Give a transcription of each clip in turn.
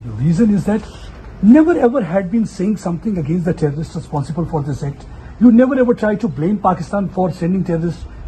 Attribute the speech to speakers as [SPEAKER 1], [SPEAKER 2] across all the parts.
[SPEAKER 1] The reason is that never ever had been saying something against the terrorists responsible for this act. You never ever tried to blame Pakistan for sending terrorists.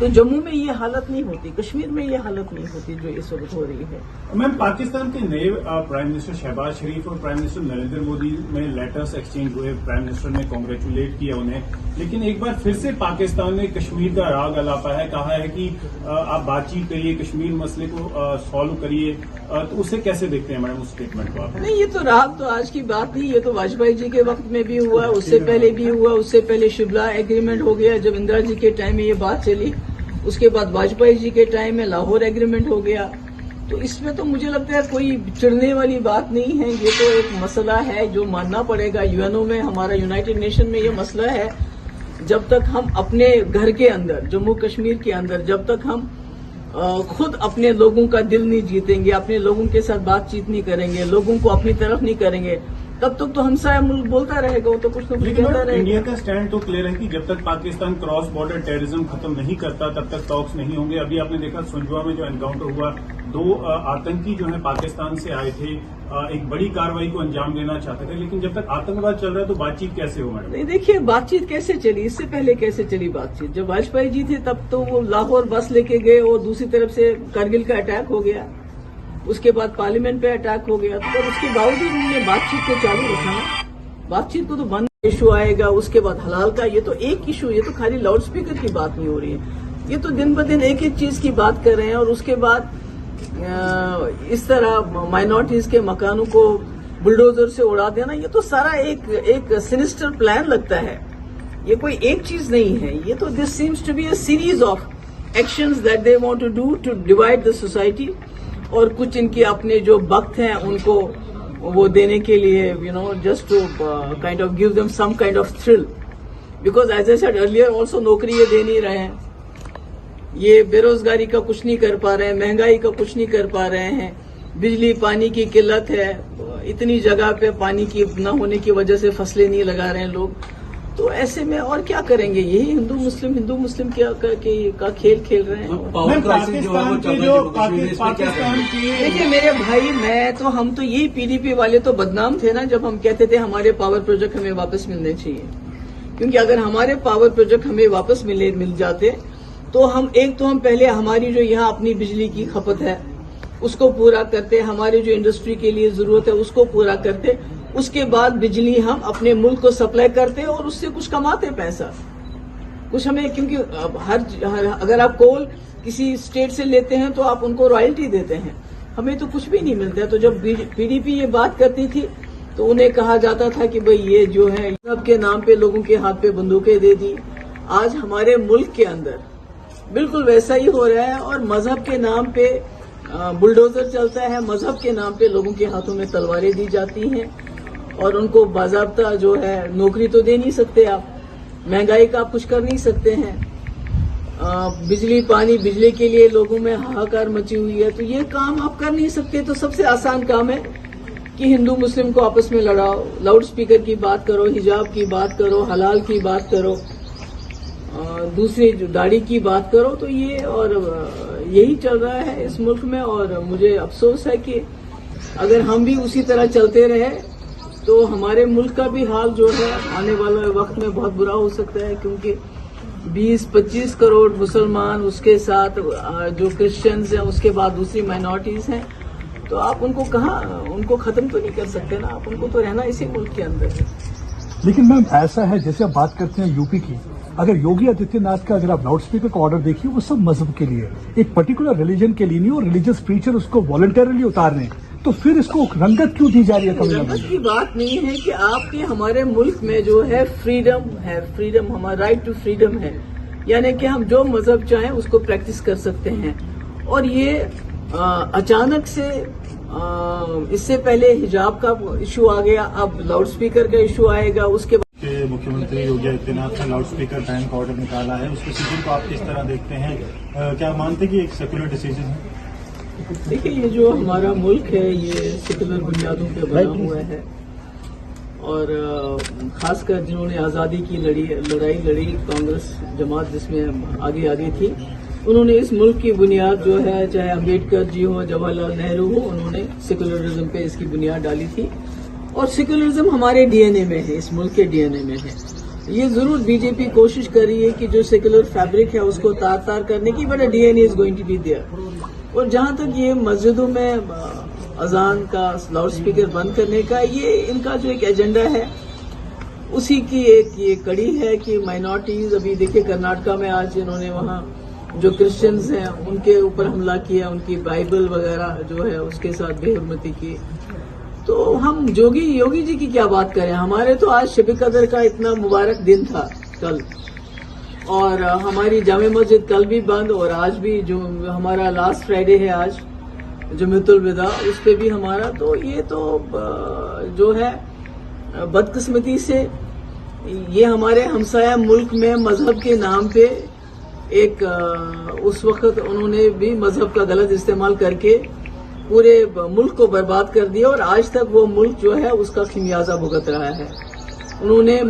[SPEAKER 2] تو جموں میں یہ حالت نہیں ہوتی, کشمیر میں یہ حالت نہیں ہوتی جو اس وقت ہو رہی ہے.
[SPEAKER 3] میم, پاکستان کے نئے پرائم منسٹر شہباز شریف اور پرائم منسٹر نریندر مودی میں لیٹرز ایکسچینج ہوئے. پرائم منسٹر نے کانگریچولیٹ کیا انہیں, لیکن ایک بار پھر سے پاکستان نے کشمیر کا راگ الاپا ہے, کہا ہے کہ آپ بات چیت کریے, کشمیر مسئلے کو سالو کریے. تو اسے کیسے دیکھتے ہیں میڈم اس اسٹیٹمنٹ کو آپ؟
[SPEAKER 2] نہیں, یہ تو راگ تو آج کی بات نہیں, یہ تو واجپئی جی کے وقت میں بھی ہوا, اس سے پہلے بھی ہوا, اس سے پہلے شملہ ایگریمنٹ ہو گیا جب اندرا جی کے ٹائم میں یہ بات چلی, اس کے بعد واجپئی جی کے ٹائم میں لاہور ایگریمنٹ ہو گیا. تو اس میں تو مجھے لگتا ہے کوئی چڑھنے والی بات نہیں ہے, یہ تو ایک مسئلہ ہے جو ماننا پڑے گا. یو این او میں, ہمارا یونائٹڈ نیشن میں یہ مسئلہ ہے, جب تک ہم اپنے گھر کے اندر, جموں کشمیر کے اندر, جب تک ہم خود اپنے لوگوں کا دل نہیں جیتیں گے, اپنے لوگوں کے ساتھ بات چیت نہیں کریں گے, لوگوں کو اپنی طرف نہیں کریں گے, تب تک تو ہمسایہ ملک بولتا رہے گا, وہ تو کچھ نہ کچھ کہتا رہے گا.
[SPEAKER 3] انڈیا کا اسٹینڈ تو کلیئر ہے کہ جب تک پاکستان کراس بارڈر ٹیررزم ختم نہیں کرتا تب تک ٹاکس نہیں ہوں گے. ابھی آپ نے دیکھا سنجوا میں جو انکاؤنٹر ہوا, 2 آتنکی جو ہیں پاکستان سے آئے تھے, ایک بڑی کارروائی کو انجام دینا چاہتے تھے, لیکن جب تک آتنکواد چل رہا ہے تو بات چیت کیسے ہو میڈم؟
[SPEAKER 2] نہیں, دیکھیے بات چیت کیسے چلی, اس سے پہلے کیسے چلی بات چیت. جب واجپئی جی تھے تب تو وہ لاہور بس لے کے گئے, اور دوسری طرف سے کرگل کا اٹیک ہو گیا, اس کے بعد پارلیمنٹ پہ اٹیک ہو گیا, تو اس کے باوجود انہوں نے بات چیت کو چالو رکھا نا. بات چیت کو تو بند ایشو آئے گا, اس کے بعد حلال کا, یہ تو ایک ایشو, یہ تو خالی لاؤڈ اسپیکر کی بات نہیں ہو رہی ہے, یہ تو دن بدن ایک ایک چیز کی بات کر رہے ہیں. اور اس کے بعد اس طرح مائنورٹیز کے مکانوں کو بلڈوزر سے اڑا دینا, یہ تو سارا ایک سینسٹر پلان لگتا ہے, یہ کوئی ایک چیز نہیں ہے. یہ تو this seems to be a series of actions that they want to do to divide the society, اور کچھ ان کے اپنے جو وقت ہیں ان کو وہ دینے کے لیے, just to kind of give them some kind of thrill, because as I said earlier also نوکری یہ دے نہیں رہے ہیں, یہ بے روزگاری کا کچھ نہیں کر پا رہے ہیں, مہنگائی کا کچھ نہیں کر پا رہے ہیں, بجلی پانی کی قلت ہے, اتنی جگہ پہ پانی کی نہ ہونے کی وجہ سے فصلیں نہیں لگا رہے ہیں لوگ. تو ایسے میں اور کیا کریں گے, یہی ہندو مسلم کا کھیل کھیل رہے ہیں. دیکھیے میرے بھائی, ہم تو یہی پی ڈی پی والے تو بدنام تھے نا جب ہم کہتے تھے ہمارے پاور پروجیکٹ ہمیں واپس ملنے چاہیے, کیونکہ اگر ہمارے پاور پروجیکٹ ہمیں واپس مل جاتے تو ہم پہلے ہماری جو یہاں اپنی بجلی کی کھپت ہے اس کو پورا کرتے, ہماری جو انڈسٹری کے لیے ضرورت ہے اس کو پورا کرتے, اس کے بعد بجلی ہم اپنے ملک کو سپلائی کرتے اور اس سے کچھ کماتے پیسہ کچھ ہمیں, کیونکہ اگر آپ کول کسی اسٹیٹ سے لیتے ہیں تو آپ ان کو رائلٹی دیتے ہیں, ہمیں تو کچھ بھی نہیں ملتا ہے. تو جب پی ڈی پی یہ بات کرتی تھی تو انہیں کہا جاتا تھا کہ بھئی یہ جو ہے مذہب کے نام پہ لوگوں کے ہاتھ پہ بندوقیں دے دی. آج ہمارے ملک کے اندر بالکل ویسا ہی ہو رہا ہے, اور مذہب کے نام پہ بلڈوزر چلتا ہے, مذہب کے نام پہ لوگوں کے ہاتھوں میں تلواریں دی جاتی ہیں, اور ان کو باضابطہ جو ہے نوکری تو دے نہیں سکتے آپ, مہنگائی کا آپ کچھ کر نہیں سکتے ہیں, بجلی کے لیے لوگوں میں ہاہاکار مچی ہوئی ہے, تو یہ کام آپ کر نہیں سکتے. تو سب سے آسان کام ہے کہ ہندو مسلم کو آپس میں لڑاؤ, لاؤڈ اسپیکر کی بات کرو, حجاب کی بات کرو, حلال کی بات کرو, دوسری جو داڑھی کی بات کرو. تو یہ اور یہی چل رہا ہے اس ملک میں, اور مجھے افسوس ہے کہ اگر ہم بھی اسی طرح چلتے رہے تو ہمارے ملک کا بھی حال جو ہے آنے والے وقت میں بہت برا ہو سکتا ہے, کیونکہ 20-25 کروڑ مسلمان, اس کے ساتھ جو کرسچنز ہیں, اس کے بعد دوسری مائنورٹیز ہیں, تو آپ ان کو ختم تو نہیں کر سکتے نا, آپ ان کو تو رہنا اسی ملک کے اندر ہے.
[SPEAKER 1] لیکن میم ایسا ہے جیسے آپ بات کرتے ہیں یو پی کی, اگر یوگی آدتیہ ناتھ کا اگر آپ لاؤڈ اسپیکر کا آرڈر دیکھیے وہ سب مذہب کے لیے, ایک پرٹیکولر ریلیجن کے لیے نہیں, اور ریلیجیس پریچر اس کو والنٹرلی اتار رہے ہیں, تو پھر اس کو رنگت کیوں دی جا رہی ہے؟
[SPEAKER 2] رنگت کی بات نہیں ہے کہ آپ کے ہمارے ملک میں جو ہے فریڈم ہمارا رائٹ ٹو فریڈم ہے, یعنی کہ ہم جو مذہب چاہیں اس کو پریکٹس کر سکتے ہیں. اور یہ اچانک سے اس سے پہلے حجاب کا ایشو آ گیا, اب لاؤڈ اسپیکر کا ایشو آئے گا, اس کے بعد
[SPEAKER 3] مکھیہ منتری یوگی آدتیہ ناتھ نے لاؤڈ اسپیکر بین کا آرڈر نکالا ہے, اس ڈیسیجن کو آپ کس طرح دیکھتے ہیں؟ کیا مانتے کہ ایک سیکولر ڈیسیجن ہے؟
[SPEAKER 2] دیکھیے یہ جو ہمارا ملک ہے یہ سیکولر بنیادوں پہ بنا ہوا ہے, اور خاص کر جنہوں نے آزادی کی لڑائی لڑی, کانگریس جماعت جس میں آگے تھی, انہوں نے اس ملک کی بنیاد جو ہے, چاہے امبیڈکر جی ہوں, جواہر لال نہرو ہو, انہوں نے سیکولرزم پہ اس کی بنیاد ڈالی تھی, اور سیکولرزم ہمارے ڈی این اے میں ہے, اس ملک کے ڈی این اے میں ہے. یہ ضرور بی جے پی کوشش کر رہی ہے کہ جو سیکولر فیبرک ہے اس کو تار تار کرنے کی، but D N A is going to be there. اور جہاں تک یہ مسجدوں میں اذان کا لاؤڈ اسپیکر بند کرنے کا، یہ ان کا جو ایک ایجنڈا ہے اسی کی ایک یہ کڑی ہے کہ مائنورٹیز، ابھی دیکھیں کرناٹکا میں آج انہوں نے وہاں جو کرسچنز ہیں ان کے اوپر حملہ کیا، ان کی بائبل وغیرہ جو ہے اس کے ساتھ بے حرمتی کی. تو ہم یوگی جی کی کیا بات کریں، ہمارے تو آج شب قدر کا اتنا مبارک دن تھا کل، اور ہماری جامع مسجد کل بھی بند، اور آج بھی جو ہمارا لاسٹ فرائیڈے ہے آج جمعۃ الوداع، اس پہ بھی ہمارا. تو یہ تو جو ہے بدقسمتی سے یہ ہمارے ہمسایہ ملک میں مذہب کے نام پہ ایک اس وقت انہوں نے بھی مذہب کا غلط استعمال کر کے پورے ملک کو برباد کر دیا، اور آج تک وہ ملک جو ہے اس کا خمیازہ بھگت رہا ہے. انہوں نے